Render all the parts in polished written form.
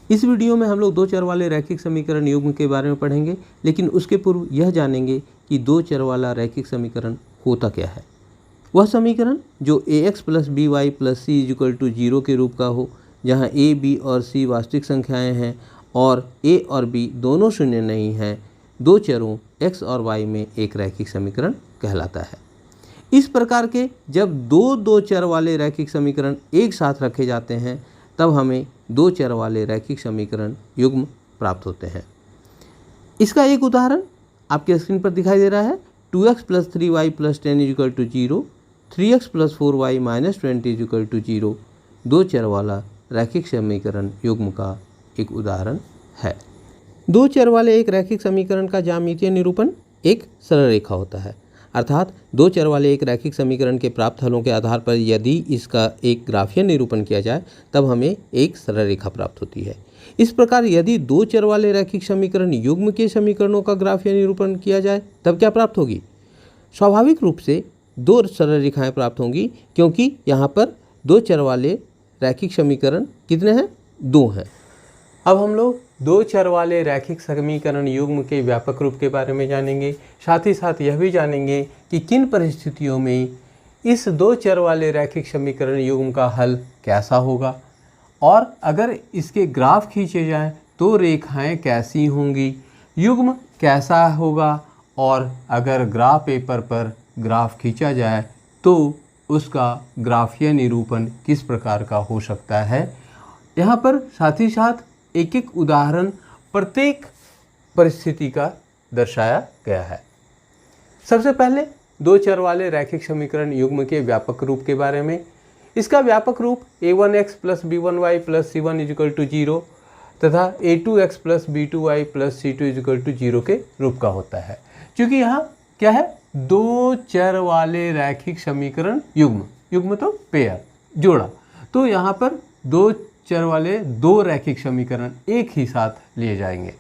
इस वीडियो में हम लोग दो चर वाले रैखिक समीकरण युग्म के बारे में पढ़ेंगे, लेकिन उसके पूर्व यह जानेंगे कि दो चर वाला रैखिक समीकरण होता क्या है। वह समीकरण जो ax + by + c = 0 के रूप का हो, जहाँ a, b और c वास्तविक संख्याएं हैं और a और b दोनों शून्य नहीं हैं, दो चरों x और y में एक रैखिक समीकरण कहलाता है। इस प्रकार के जब दो चर वाले रैखिक समीकरण एक साथ रखे जाते हैं तब हमें दो चर वाले रैखिक समीकरण युग्म प्राप्त होते हैं। इसका एक उदाहरण आपके स्क्रीन पर दिखाई दे रहा है। 2x + 3y + 10 = 0, 3x + 4y - 20 = 0 दो चर वाला रैखिक समीकरण युग्म का एक उदाहरण है। दो चर वाले एक रैखिक समीकरण का ज्यामितीय निरूपण एक सरल रेखा होता है, अर्थात दो चर वाले एक रैखिक समीकरण के प्राप्त हलों के आधार पर यदि इसका एक ग्राफीय निरूपण किया जाए तब हमें एक सरल रेखा प्राप्त होती है। इस प्रकार यदि दो चर वाले रैखिक समीकरण युग्म के समीकरणों का ग्राफीय निरूपण किया जाए तब क्या प्राप्त होगी? स्वाभाविक रूप से दो सरल रेखाएं प्राप्त होंगी, क्योंकि यहाँ पर दो चर वाले रैखिक समीकरण कितने हैं? दो हैं। अब हम लोग दो चर वाले रैखिक समीकरण युग्म के व्यापक रूप के बारे में जानेंगे। साथ ही साथ यह भी जानेंगे कि किन परिस्थितियों में इस दो चर वाले रैखिक समीकरण युग्म का हल कैसा होगा, और अगर इसके ग्राफ खींचे जाएं तो रेखाएं कैसी होंगी, युग्म कैसा होगा, और अगर ग्राफ पेपर पर ग्राफ खींचा जाए तो उसका ग्राफीय निरूपण किस प्रकार का हो सकता है। यहाँ पर साथ ही साथ एक एक उदाहरण प्रत्येक परिस्थिति का दर्शाया गया है। सबसे पहले दो चर वाले रैखिक समीकरण युग्म के व्यापक रूप के बारे में। इसका व्यापक रूप a1x + b1y + c1 = 0 तथा a2x + b2y + c2 = 0 के रूप का होता है। क्योंकि यहाँ क्या है? दो चर वाले रैखिक समीकरण युग्म, युग्म तो पेयर, जोड़ा, तो यहाँ पर दो चर वाले दो रैखिक समीकरण एक ही साथ लिए जाएंगे,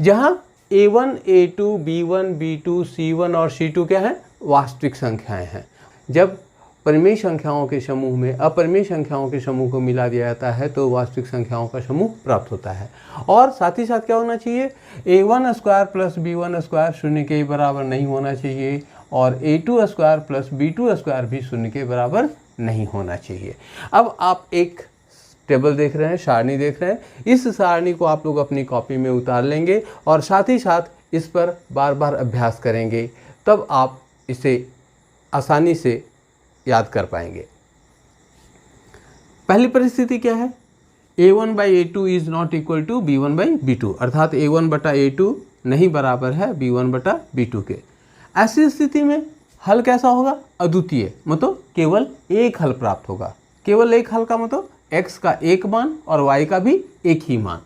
जहाँ a1, a2, b1, b2, c1 और c2 क्या है? वास्तविक संख्याएं हैं। जब परिमेय संख्याओं के समूह में अपरिमेय संख्याओं के समूह को मिला दिया जाता है तो वास्तविक संख्याओं का समूह प्राप्त होता है। और साथ ही साथ क्या होना चाहिए? a1² + b1² शून्य के बराबर नहीं होना चाहिए, और a2² + b2² भी शून्य के बराबर नहीं होना चाहिए। अब आप एक टेबल देख रहे हैं, सारणी देख रहे हैं। इस सारणी को आप लोग अपनी कॉपी में उतार लेंगे और साथ ही साथ इस पर बार बार अभ्यास करेंगे, तब आप इसे आसानी से याद कर पाएंगे। पहली परिस्थिति क्या है? a1/a2 is not equal to b1/b2, अर्थात a1/a2 नहीं बराबर है b1/b2 के। ऐसी स्थिति में हल कैसा होगा? अद्वितीय, मतलब केवल एक हल प्राप्त होगा। केवल एक हल का मतलब x का एक मान और y का भी एक ही मान।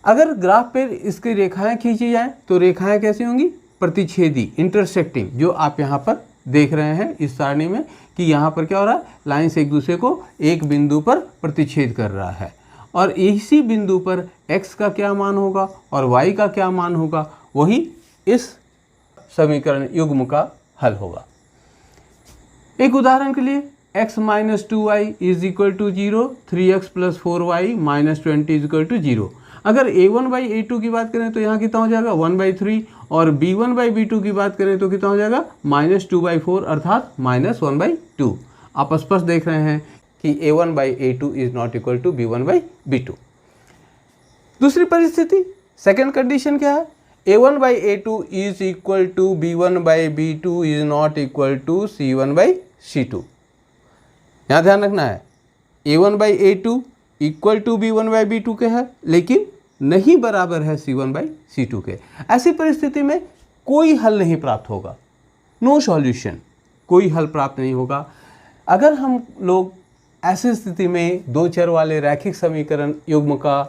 अगर ग्राफ पर इसकी रेखाएं खींची जाएं तो रेखाएं कैसी होंगी? प्रतिच्छेदी, इंटरसेक्टिंग, जो आप यहाँ पर देख रहे हैं इस सारणी में कि यहाँ पर क्या हो रहा है? लाइन से एक दूसरे को एक बिंदु पर प्रतिच्छेद कर रहा है, और इसी बिंदु पर x का क्या मान होगा और y का क्या मान होगा, वही इस समीकरण युग्म का हल होगा। एक उदाहरण के लिए x - 2y = 0, 3x + 4y - 20 = 0। अगर a1/a2 की बात करें तो यहाँ कितना हो जाएगा? 1/3, और b1/b2 की बात करें तो कितना हो जाएगा? -2/4, अर्थात -1/2। आप स्पष्ट देख रहे हैं कि a1/a2 is not equal to b1/b2। दूसरी परिस्थिति, सेकेंड कंडीशन क्या है? a1/a2 is equal to b1/b2 is not equal to c1/c2। यहाँ ध्यान रखना है, a1/a2 इक्वल टू b1/b2 के है, लेकिन नहीं बराबर है c1/c2 के। ऐसी परिस्थिति में कोई हल नहीं प्राप्त होगा, नो सॉल्यूशन, कोई हल प्राप्त नहीं होगा। अगर हम लोग ऐसी स्थिति में दो चर वाले रैखिक समीकरण युग्म का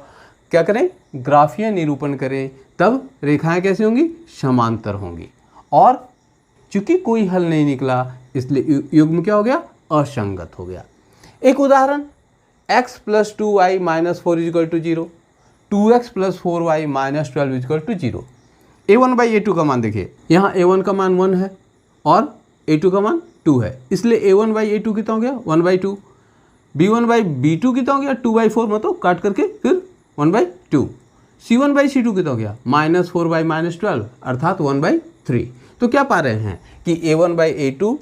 क्या करें? ग्राफीय निरूपण करें, तब रेखाएं कैसी होंगी? समांतर होंगी, और चूंकि कोई हल नहीं निकला इसलिए युग्म क्या हो गया? असंगत हो गया। एक उदाहरण, x + 2y - 4 = 0, 2x + 4y - 12 = 0। a1/a2 का मान देखिए, यहाँ a1 का मान 1 है और a2 का मान 2 है, इसलिए a1/a2 कितना हो गया? 1/2। b1/b2 कितना हो गया? 2/4, मतलब काट करके फिर 1/2। C1/C2 कितना हो गया -4/-12 अर्थात 1/3। तो क्या पा रहे हैं कि A1/A2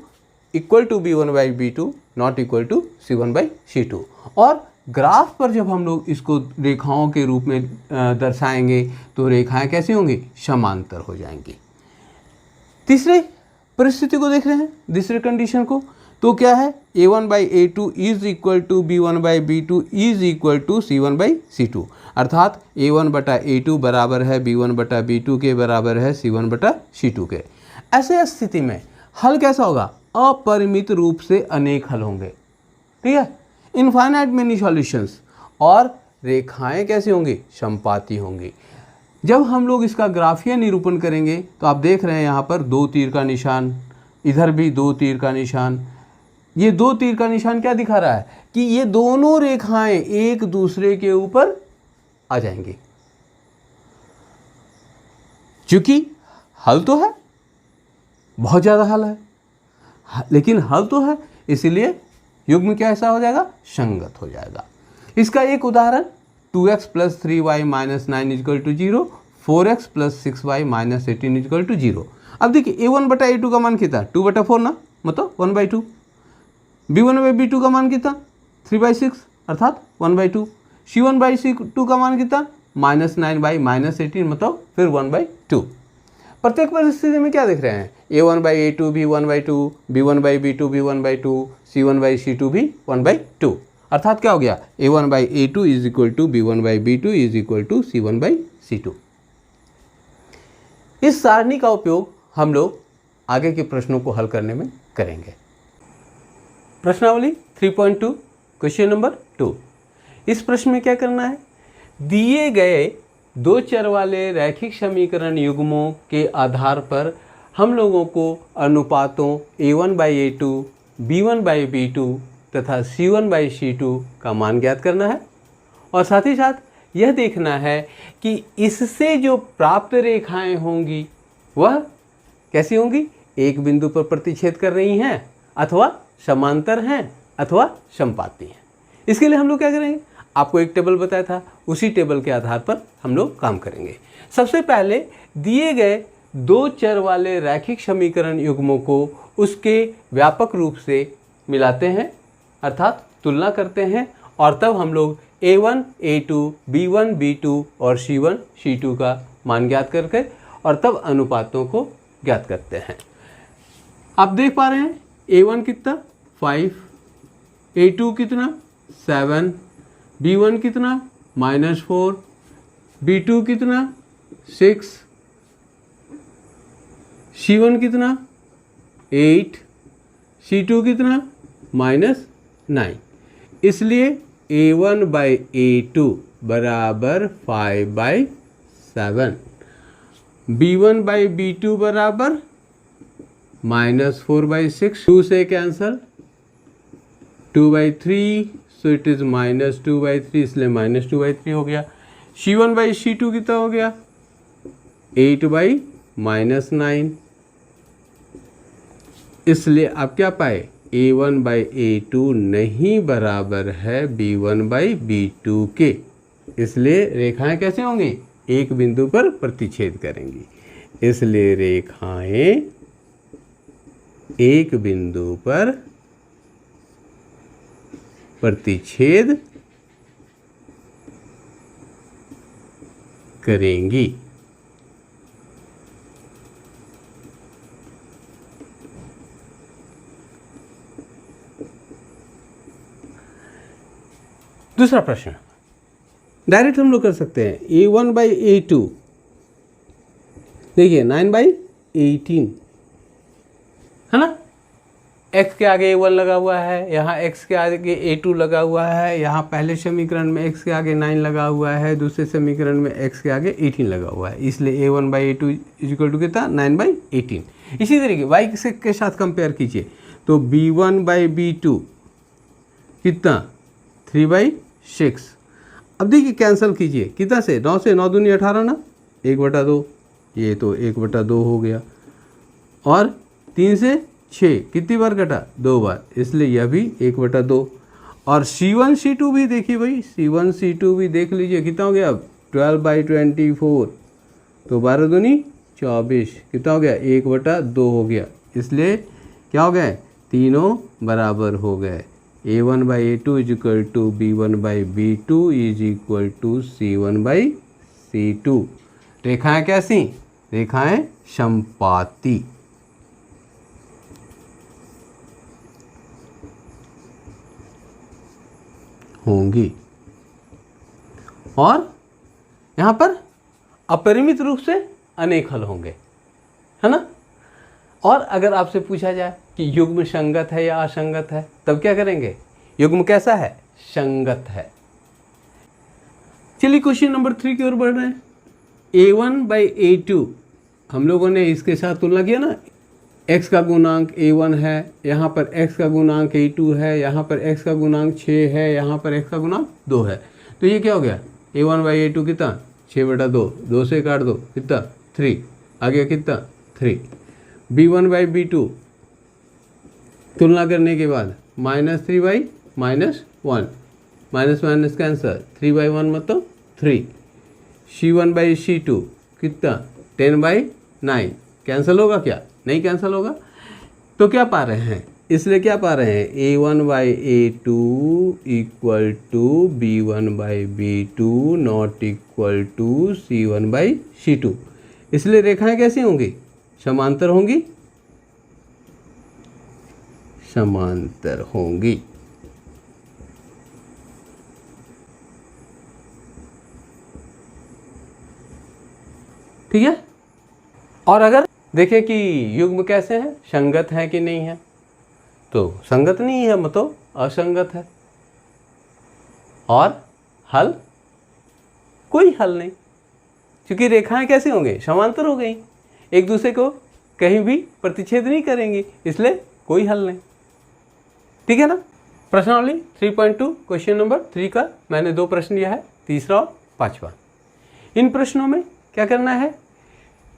equal to B1/B2 not equal to C1/C2। और ग्राफ पर जब हम लोग इसको रेखाओं के रूप में दर्शाएंगे तो रेखाएं कैसी होंगी, समांतर हो जाएंगी। तीसरे परिस्थिति को देख रहे हैं, दूसरे कंडीशन को, तो क्या है A1/A2 is equal to B1/B2 is equal to C1/C2 अर्थात A1/A2 बराबर है B1/B2 के बराबर है C1/C2 के। ऐसे स्थिति में हल कैसा होगा, अपरिमित रूप से अनेक हल होंगे, ठीक है, इनफाइनाइट मेनी सॉल्यूशंस। और रेखाएं कैसी होंगी, समपाती होंगी। जब हम लोग इसका ग्राफीय निरूपण करेंगे तो आप देख रहे हैं यहाँ पर 2 तीर का निशान, इधर भी 2 तीर का निशान। ये 2 तीर का निशान क्या दिखा रहा है कि ये दोनों रेखाएं एक दूसरे के ऊपर आ जाएंगी। क्योंकि हल तो है, बहुत ज़्यादा हल है, लेकिन हल तो है, इसीलिए युग्म क्या ऐसा हो जाएगा, संगत हो जाएगा। इसका एक उदाहरण 2x + 3y - 9 = 0, 4x + 6y - 18 = 0। अब देखिए A1/A2 का मान कितना, 2/4 ना, मतलब 1/2। B1/B2 का मान कितना 3/6 अर्थात 1/2। C1/C2 का मान कितना -9 - 18 मतलब फिर 1/2। प्रत्येक परिस्थिति में क्या देख रहे हैं, A1/A2 भी 1/2, B1/B2 भी 1/2, C1/C2 भी 1/2 अर्थात क्या हो गया A1/A2 is equal to B1/B2 is equal to C1/C2। इस सारणी का उपयोग हम लोग आगे के प्रश्नों को हल करने में करेंगे। प्रश्नावली 3.2 क्वेश्चन नंबर 2। इस प्रश्न में क्या करना है, दिए गए 2 चर वाले रैखिक समीकरण युग्मों के आधार पर हम लोगों को अनुपातों A1/A2, B1/B2 तथा C1/C2 का मान ज्ञात करना है। और साथ ही साथ यह देखना है कि इससे जो प्राप्त रेखाएं होंगी वह कैसी होंगी, एक बिंदु पर प्रतिच्छेद कर रही हैं अथवा समांतर हैं अथवा समपाती हैं। इसके लिए हम लोग क्या करेंगे, आपको एक टेबल बताया था, उसी टेबल के आधार पर हम लोग काम करेंगे। सबसे पहले दिए गए 2 चर वाले रैखिक समीकरण युग्मों को उसके व्यापक रूप से मिलाते हैं अर्थात तुलना करते हैं और तब हम लोग A1, A2, B1, B2 और C1, C2 का मान ज्ञात करके और तब अनुपातों को ज्ञात करते हैं। आप देख पा रहे हैं A1 कितना 5, A2 कितना 7, B1 कितना -4, B2 कितना 6, C1 कितना 8, C2 कितना -9। इसलिए A1/A2 बराबर 5/7, B1/B2 बराबर -4/6, 2 से कैंसल 2/3, सो इट इज़ -2/3 इसलिए -2/3 हो गया। C1/C2 कितना हो गया 8/-9, इसलिए आप क्या पाए A1/A2 नहीं बराबर है B1/B2 के, इसलिए रेखाएं कैसे होंगी, एक बिंदु पर प्रतिच्छेद करेंगी, इसलिए रेखाएं एक बिंदु पर प्रतिच्छेद करेंगी। दूसरा प्रश्न डायरेक्ट हम लोग कर सकते हैं A1/A2 देखिए 9/18 है ना, x के आगे A1 लगा हुआ है, यहाँ x के आगे A2 लगा हुआ है, यहाँ पहले समीकरण में x के आगे 9 लगा हुआ है, दूसरे समीकरण में x के आगे 18 लगा हुआ है, इसलिए A1/A2 इक्वल टू कितना 9/18। इसी तरीके y के साथ कंपेयर कीजिए तो B1/B2 कितना 3/6। अब देखिए कैंसिल कीजिए कितना से 9 से 9 दूनी 18 ना, 1/2, ये तो 1/2 हो गया, और 3 से 6 कितनी बार कटा 2 बार, इसलिए यह भी 1/2। और C1 C2 भी देखिए भाई, C1 C2 भी देख लीजिए कितना हो गया, अब 12/24, तो 12 दूनी 24, कितना हो गया, 1/2 हो गया। इसलिए क्या हो गए, तीनों बराबर हो गए। A1/A2 is equal to B1/B2 is equal to C1/C2। रेखाएं कैसी, रेखाएं समपाती। होंगी और यहाँ पर अपरिमित रूप से अनेक हल होंगे, है ना। और अगर आपसे पूछा जाए कि युग्म संगत है या असंगत है, तब क्या करेंगे, युग्म कैसा है, संगत है। चलिए क्वेश्चन नंबर 3 की ओर बढ़ रहे हैं। A1/A2 हम लोगों ने इसके साथ तुलना किया ना, x का गुणांक A1 है, यहाँ पर x का गुणांक A2 है, यहाँ पर x का गुणांक 6 है, यहाँ पर x का गुणांक 2 है। तो ये क्या हो गया, A1/A2 कितना, 6/2, 2 से काट दो कितना 3, आ गया कितना 3। B1/B2 तुलना करने के बाद -3/-1, माइनस माइनस कैंसर, 3/1 मतलब 3। C1/C2 कितना 10/9, कैंसिल होगा क्या, नहीं कैंसिल होगा। तो क्या पा रहे हैं, इसलिए क्या पा रहे हैं, A1/A2 equal to B1/B2 not equal to C1/C2। इसलिए रेखाएं कैसी होंगी, समांतर होंगी, समांतर होंगी। ठीक है। और अगर देखें कि युग्म कैसे हैं, संगत है कि नहीं है, तो संगत नहीं है मतलब असंगत है। और हल, कोई हल नहीं, क्योंकि रेखाएं कैसे होंगे, समांतर हो गई, एक दूसरे को कहीं भी प्रतिच्छेद नहीं करेंगी, इसलिए कोई हल नहीं। ठीक है ना। प्रश्नावली 3.2 क्वेश्चन नंबर 3 का मैंने 2 प्रश्न लिया है, तीसरा और 5वां। इन प्रश्नों में क्या करना है,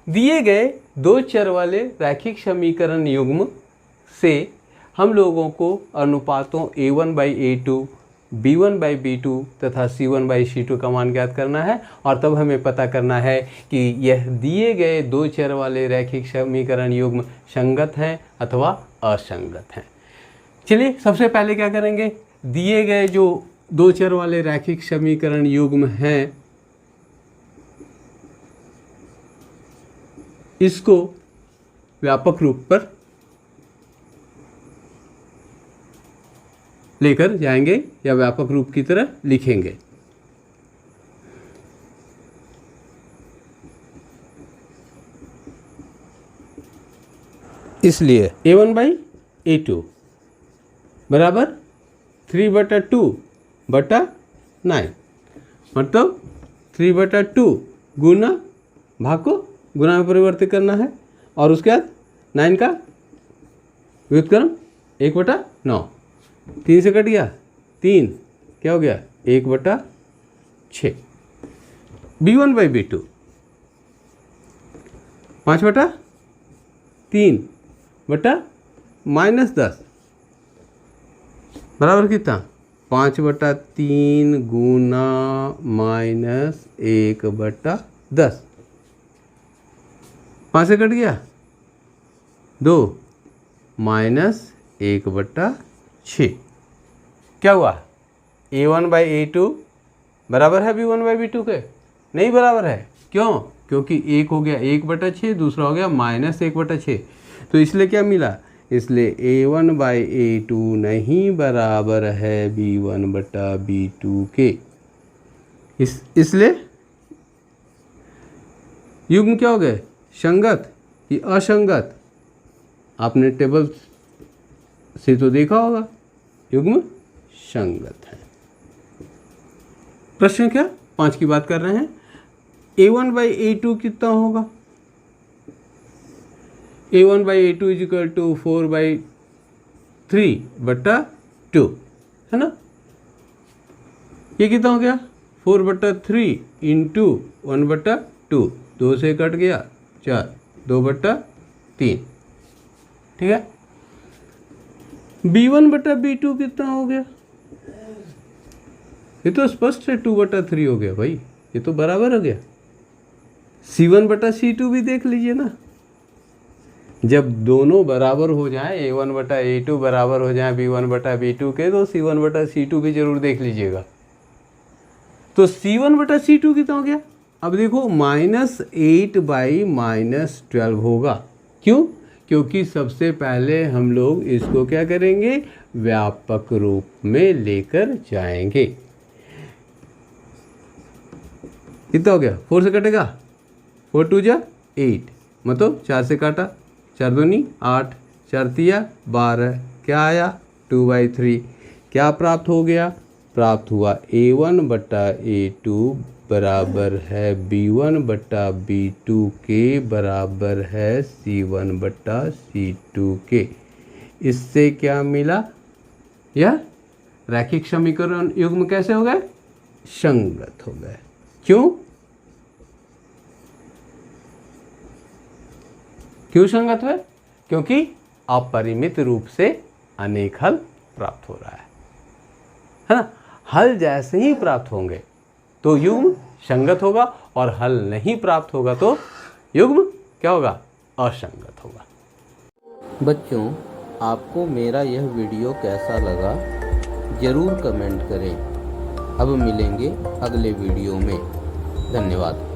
दिए गए 2 चर वाले रैखिक समीकरण युग्म से हम लोगों को अनुपातों A1/A2, B1/B2 तथा C1/C2 का मान ज्ञात करना है। और तब हमें पता करना है कि यह दिए गए 2 चर वाले रैखिक समीकरण युग्म संगत हैं अथवा असंगत हैं। चलिए सबसे पहले क्या करेंगे, दिए गए जो 2 चर वाले रैखिक समीकरण युग्म हैं, इसको व्यापक रूप पर लेकर जाएंगे या व्यापक रूप की तरह लिखेंगे। इसलिए A1/A2 बराबर 3/2/9, मतलब 3/2 गुना भाग को गुना में परिवर्तित करना है, और उसके बाद 9 का व्युत्क्रम 1/9, 3 से कट गया 3, क्या हो गया 1/6। B1/B2 5/3/-10 बराबर कितना 5/3 गुना -1/10, 5 से कट गया 2 -1/6। क्या हुआ, A1/A2 बराबर है B1/B2 के, नहीं बराबर है, क्यों, क्योंकि एक हो गया 1/6, दूसरा हो गया -1/6। तो इसलिए क्या मिला, इसलिए A1/A2 नहीं बराबर है B1/B2 के। इसलिए युग्म क्या हो गए, संगत कि असंगत, आपने टेबल से तो देखा होगा, युग्म संगत है। प्रश्न क्या 5 की बात कर रहे हैं। A1/A2 कितना होगा, A1/A2 इज इक्वल टू 4/3/2, है ना। ये कितना हो गया 4/3 इंटू 1/2, 2 से कट गया 4, 2/3, ठीक है। B1/B2 कितना हो गया, ये तो स्पष्ट है 2/3 हो गया भाई, ये तो बराबर हो गया। C1/C2 भी देख लीजिए ना, जब दोनों बराबर हो जाए, A1/A2 बराबर हो जाए B1/B2 के, तो C1/C2 भी जरूर देख लीजिएगा। तो C1/C2 कितना हो गया? अब देखो -8/-12 होगा। क्यों? क्योंकि सबसे पहले हम लोग इसको क्या करेंगे, व्यापक रूप में लेकर जाएंगे। कितना हो गया? 4 से कटेगा, 4 2 जा 8, मतलब 4 से काटा, 4 दूनी 8, 4 तिया 12, क्या आया 2/3। क्या प्राप्त हो गया? प्राप्त हुआ A1/A2 बराबर है B1/B2 के बराबर है C1/C2 के। इससे क्या मिला? यह रैखिक समीकरण युग्म कैसे हो गए? संगत हो गए। क्यों? क्यों संगत हुए? क्योंकि अपरिमित रूप से अनेक हल प्राप्त हो रहा है ना। हल जैसे ही प्राप्त होंगे तो युग्म संगत होगा, और हल नहीं प्राप्त होगा तो युग्म क्या होगा? असंगत होगा। बच्चों, आपको मेरा यह वीडियो कैसा लगा ज़रूर कमेंट करें। अब मिलेंगे अगले वीडियो में। धन्यवाद।